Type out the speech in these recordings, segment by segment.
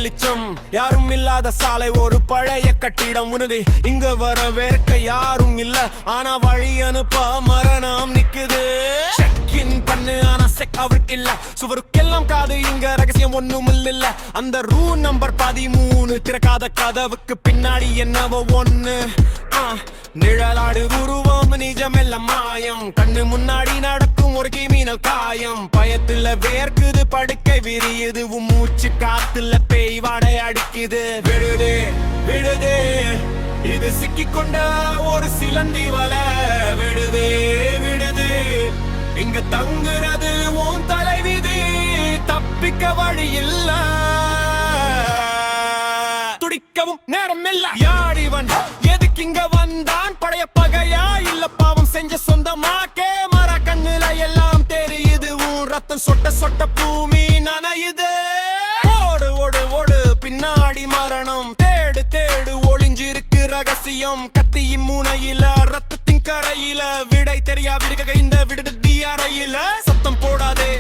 வெளிச்சம் யாரும் இல்லாத சாலை ஒரு பழைய கட்டிடம் உனது இங்க வரவேற்க யாரும் இல்ல ஆனா வழி அனுப்ப மரணம் நிக்குது பண்ணு ஆனா செக் அவருக்கு இல்ல சுவருக்கெல்லாம் காது இங்க ரகசியம் ஒண்ணும் இல்ல அந்த ரூம் நம்பர் 13 திறக்காத கதவுக்கு பின்னாடி என்னவோ ஒண்ணு நிழலாடு உருவம் நிஜமெல்லாம் மாயம் கண்ணு முன்னாடி நடக்கும் ஒரு கிமினல் காயம் பயத்துல வேர்க்குது படுக்கை விரியுது மூச்சு காத்துல பேய் வாடை அடிக்குது விடுதே விடுதே இது சிக்கிக்கொண்ட ஒரு சிலந்தி வலை விடுதே விடுதே இங்க தங்குறது உன் தலைவிதி தப்பிக்க வழி இல்ல துடிக்கவும் நேரம் இல்ல யாடிவன் எதுக்கு இங்க வந்தான் பழைய பகையா இல்ல பாவம் செஞ்ச சொந்தமா கேமரா கண்ணுல எல்லாம் தெரியுது உன் ரத்தம் சொட்ட சொட்ட பூமி நனையுது ஓடு ஓடு ஓடு பின்னாடி மரணம் தேடு தேடு ஒளிஞ்சிருக்கு ரகசியம் கத்தியின் முனையில ரத்தத்தின் கரையில விடை தெரியாவிருக்க இந்த விடுதி அறையில சத்தம் போடாதே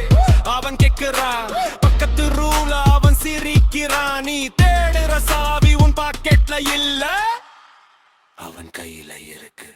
அவன் கேக்குறான் பக்கத்து ரூல அவன் சிரிக்கிறான் நீ தேடுற சாவி உன் பாக்கெட்ல இல்ல அவன் கையில இருக்கு